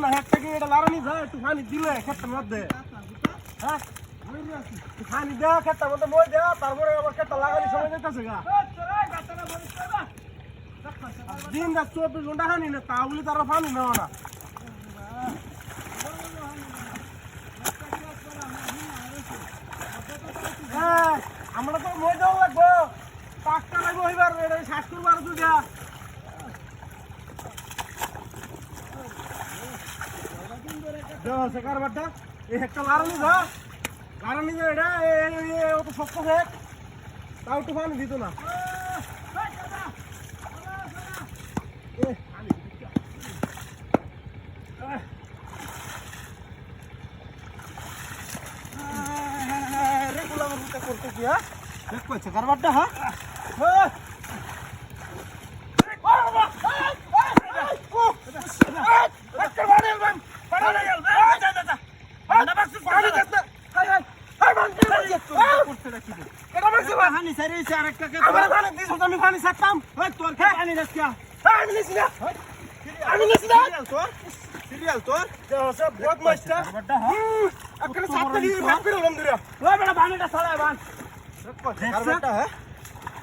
না একটা কি এটা লারানি যায় একটু পানি দিলে ক্ষেতের মধ্যে হ্যাঁ পানি দেওয়া ক্ষেতের মধ্যে মই দেওয়া তারপরে আবার ক্ষেতটা লাগানি সময় যেতেছে গা দিন রাত 24 ঘন্টা হানি না তাহলে তারা পানি নেওয়া না হ্যাঁ আমরা তো মই দেওয়া লাগবো পাঁচটা লাগবো এবার এটা শ্বাস করবো আর দুটা দেওয়া কারবারটা এই একটা লারানি যা লারানি যা এটা অত শক্ত হেক তাও একটু পানি দিত না করতে কি হ্যাঁ দেখ পাচ্ছে কারবারটা হ্যাঁ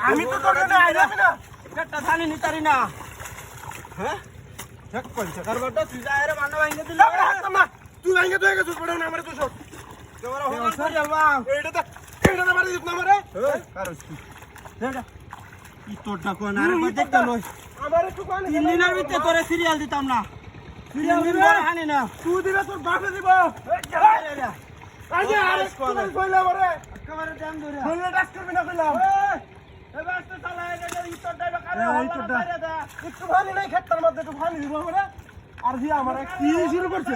আমি তো তোর না আইলাম না একটা জানি নি তারি না হ্যাঁ চেক করছে কারবারটা তুই যা আরে বান্না ভাঙে দিল না তুই ভাঙে তুই গেছিস পড়ে না আমারে তো সব তোরা হোক করে যাবা এইটা তো মারি দিত না আমারে কারস কি দেখা ই তোরটা কোন আরে দেখতে লই আমারে একটু কোন তিন দিনের ভিতরে তোরে সিরিয়াল দিতাম না সিরিয়াল দিন করে হানি না তুই দিলে তোর বাপে দিব আরে আরে কইলা আমারে একেবারে দাম ধরে কইলা ডাক্তার বিনা কইলাম এবার তো চালায় গেল ই তোরটা কারে হল্লা একটু পানি নাই ক্ষেতের মধ্যে একটু পানি দিব আমারে আর জি আমারে কি শুরু করছে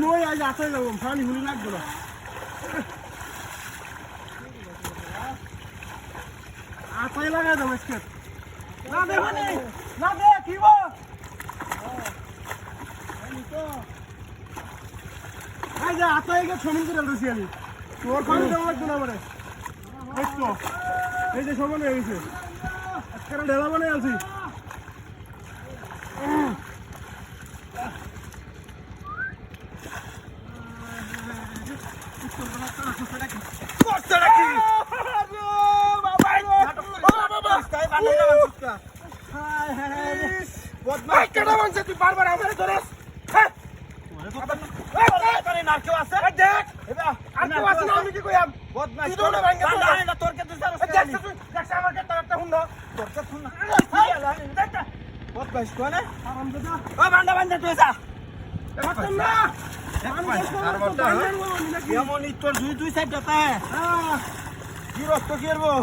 মই আজ আসে যাব পানি হুলি লাগবে না আপাই লাগাই দাও আজকে না দে মানে না দে কি গো আই যা আপাই গে ছমিন করে দছি আমি তোর পানি দাও লাগবে না আমারে দেখো এই যে সমান হয়ে গেছে আজকে ঢেলা বানাই আছি তুই বারবার আমারে ধরস নারকেল আছে দেখ আর কেউ আছে না আমি কি কইয়াম বদমাশ তোর ভাঙ্গে না তোর কে তুই দেখ আমার কে তারটা হুন তোর কে হুন বদমাশ কোনে আরাম দে ও বান্দা বান্দা তুই যা খতম না এমন তোর দুই সাইড দাতা হ্যাঁ গিরস্ত কি করবো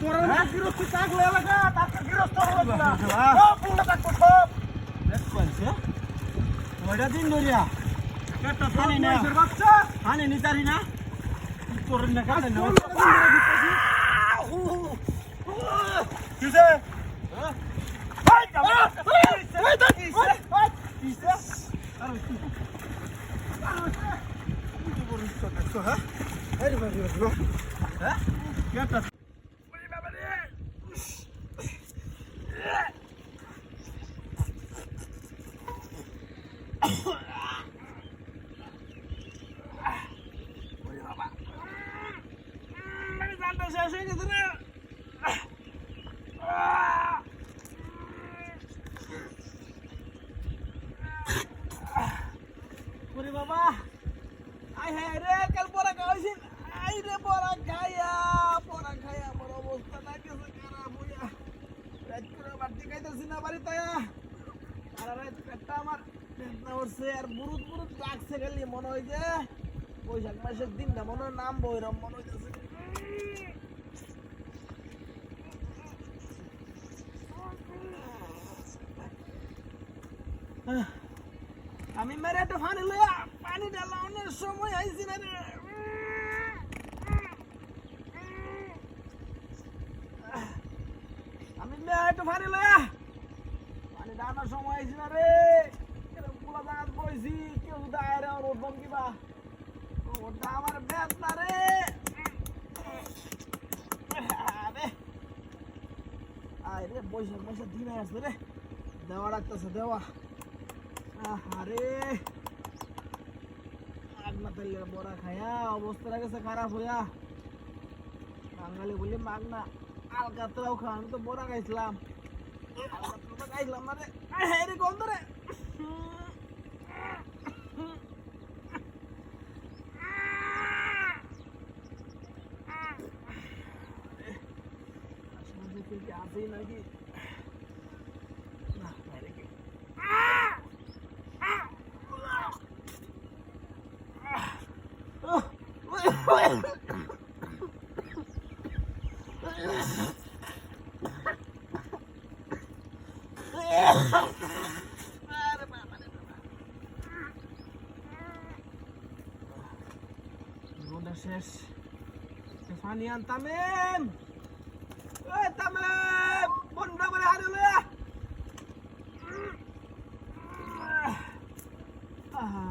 তোর গিরস্ত থাকলে এলাকা তারপর গিরস্ত হবে না ও পুন্না থাকবো সব দেখ পাইছে ওইটা দিন ধরিয়া কেটা পানি না বাচ্চা পানি নিতারি না তোর না কাটে না কিসে হ্যাঁ ভাই যাও ওই তো কিসে কিসে আরে তুই বলিস তো হ্যাঁ আরে বাবা হ্যাঁ কেটা ওরে বাবা রে বাবা আই হ্যাঁ রে কাল পড়া খাইছি আই রে পড়া খাইয়া বড় অবস্থা না গেছে খারাপ হইয়া রাত করে বাড়তি খাইতেছি না বাড়িতে আর রাত পেটটা আমার বেদনা উঠছে আর বুরুত লাগছে খালি মনে হয় যে বৈশাখ মাসের দিনটা মনে হয় নাম বইরম মনে হইতেছে আমি মেরে একটা পানি লইয়া পানি ঢালানোর সময় আইছি না রে আমি মেরে একটা পানি লইয়া পানি ঢালানোর সময় আইছি না রে পুলা জায়গা বইছি কেউ দায় রে ওর বম কিবা ওটা আমার বেদ না রে আরে আরে বৈশাখ মাসের দিন আসছে রে দেওয়া রাখতেছে দেওয়া। আরে মাগনা তেলের বড়া খায়া অবস্থা গেছে খারাপ হইয়া। বাঙালি বলি মাগনা আলকাতরাও খা, আমি তো বড়া খাইছিলাম, আলকাতরা খাইছিলাম না রে। রে গন্ধ রে। আছেই নাকি না বাইরে কি শেষ। পানি আন তামিম, ওই তামিম বন্ধা করে হারে লয়া।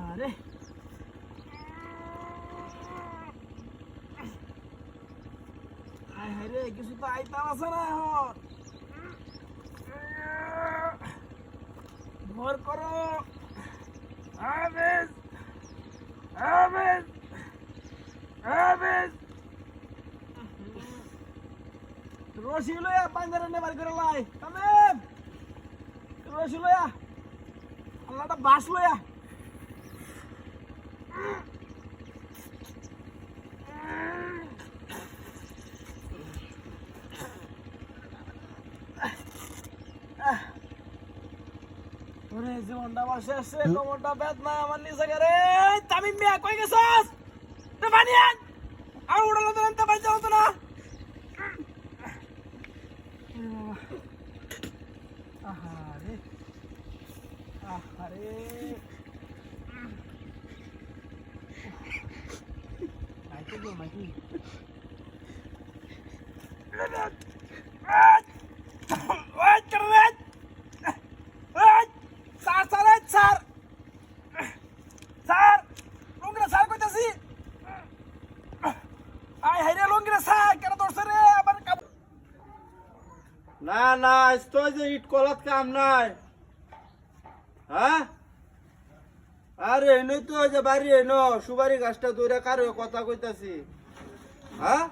আরে হায় রে, কিছু তো আইতাম আছে না এখন। ভর করো আবেজ আবেজ আবেজ। রশি লয়া পাঞ্জারে নেবার করে লাই তামিম, রশি লয়া আল্লাহটা বাস লয়া। ওরে জীবনটা বাসে আসছে, কোমরটা বেদনা আমার নিচে গেরে। তামিম মিয়া কই গেছস? তো পানি আন, আর উড়ালো তো আনতে পারছ হতো না। আহারে আহারে নাকি গো নাকি না না তো যে ইট কলাত কাম নাই। হ্যাঁ আরে এনে তো যে বাড়ি এনো সুবারি গাছটা দৌড়ে কারো কথা কইতাছি। হ্যাঁ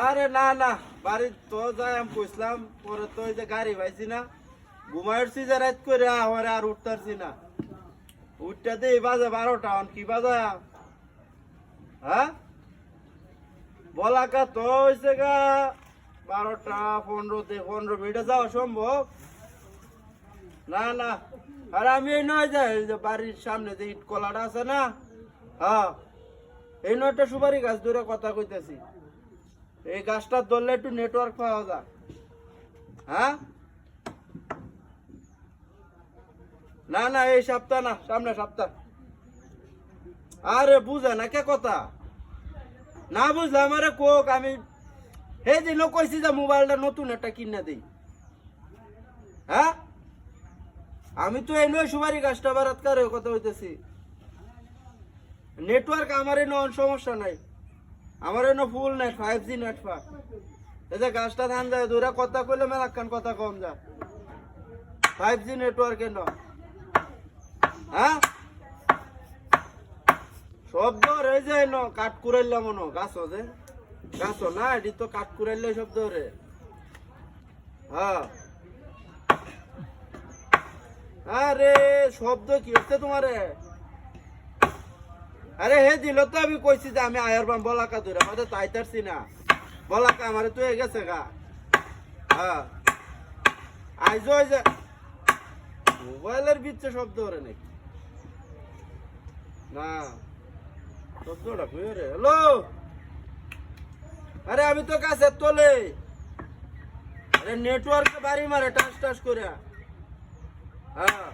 আরে না না বাড়ি তো যাই আমি কইসলাম, পরে তো যে গাড়ি পাইছি না, ঘুমাইছি যে রাত করে আমার আর উঠতারছি না। উঠতে দেই বাজে 12টা, কি বাজা? হ্যাঁ বলাকা তো হয়েছে গা 12টা 15 মিনিটে যাওয়া সম্ভব না। না আর আমি এই নয় যাই যে বাড়ির সামনে যে ইট কলাটা আছে না, হ্যাঁ এই নয়টা সুপারি গাছ ধরে কথা কইতেছি। এই গাছটা ধরলে একটু নেটওয়ার্ক পাওয়া যায়। হ্যাঁ না না এই সপ্তাহ না, সামনে সপ্তাহ। আরে বুঝে না কে কথা, না বুঝলে আমারে কোক। আমি হে দিন কইছি যে মোবাইলটা নতুন একটা কিনে দিই। হ্যাঁ আমি তো এই নয় সুপারি গাছটা বারাত করে কথা হইতেছি। নেটওয়ার্ক আমার এনে সমস্যা নাই, আমার এনে ফুল নেট 5G নেট পা। এই যে গাছটা ধান যায় দূরে কথা কইলে মেলাক্ষণ কথা কম যা, 5G নেটওয়ার্ক এনে। হ্যাঁ শব্দ রে যে এনো কাট কুড়াইলাম মনো গাছ যে গাছ না, এটি তো কাট কুড়াইলে শব্দ রে। হ্যাঁ আরে শব্দ কি হচ্ছে তোমারে? আরে হে দিল তো আমি কইছি যে আমি আয়ার বাম বলাকা দূরে, আমাদের তো আইতারছি না। বলাকা আমারে তো হয়ে গেছে গা। হ্যাঁ আইজ ওই যে মোবাইলের বিচ্ছে শব্দ ওরে নাকি না, শব্দটা কই রে? হ্যালো আরে আমি তো কাছে তোলে, আরে নেটওয়ার্কে বাড়ি মারে টাস টাস করে। হ্যাঁ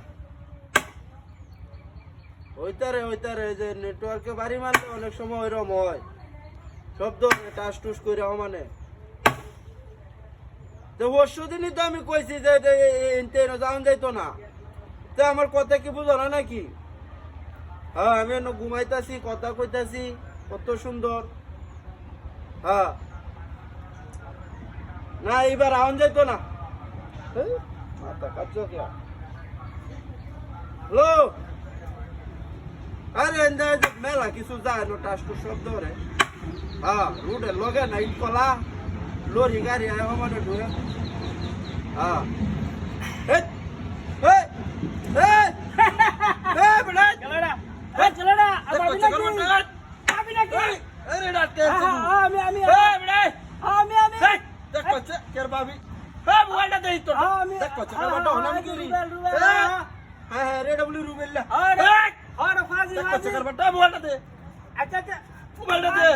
ওইটারে যে নেটওয়ার্কে বাড়ি মারলে অনেক সময় ওইরকম হয়, শব্দ টাস টুস করে মানে। তো পরশু দিনই তো আমি কইছি যে যাওয়া যাইতো না, তো আমার কথা কি বুঝো না নাকি? হ্যাঁ আমি ঘুমাইতাছি কথা কইতাছি কত সুন্দর। হ্যাঁ না এইবার আউন যাইতো না। মাথা কাচ্চো কে হ্যালো আরে এন্ডা মেলা কিছু যায় না টাস্ক শব্দ রে হ্যাঁ রুডে লগে নাই কলা লরি গাড়ি আয় মানে ঢুকে হ্যাঁ এই এই এই এই বড়া চলে না আমি নাকি আরে ডাকতে আমি এই বড়া আমি দেখ কচ্ছে কের ভাবি হ্যাঁ মোবাইলটা দেই তো আমি দেখ কচ্ছে কারবাটা হনাম কি হ্যাঁ রে ডব্লিউ রুবেল্লা আরে ফাজি দেখ কচ্ছে কারবাটা মোবাইলটা দে আচ্ছা মোবাইলটা দে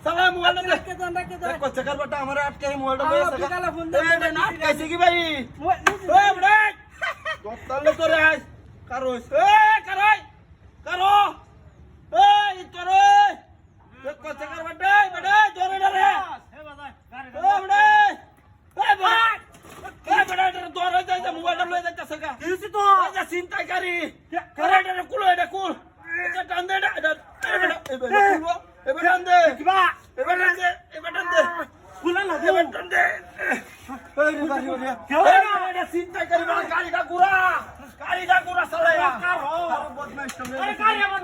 সালাম মোবাইলটা দে রাখতে দেন দেখ কচ্ছে কারবাটা আমারে আটকে মোবাইলটা দে বিকালে ফোন দে এই না আটকাইছে কি ভাই এই বড়া দত্তালে তোরে আইস কারোস কারোই কারো এই তোরে দেখ কচ্ছে কারবাটা বড়া জোরে ধরে বড়া দৌড়ে যাই মোবাইলটা লয়ে যাইতেছে গা তো যা চিন্তা করি কারেন্টের কুলো এটা কুল এটা টান দে এটা এবার কুলো এবার টান দে কিবা এবার টান দে এবার টান দে খুলে না এবার টান দে এই রে বাড়ি ওরে এটা চিন্তা করি মানে গাড়িটা ঘুরা চালায়া কার হো বদমাইশ তুমি আরে গাড়ি আমার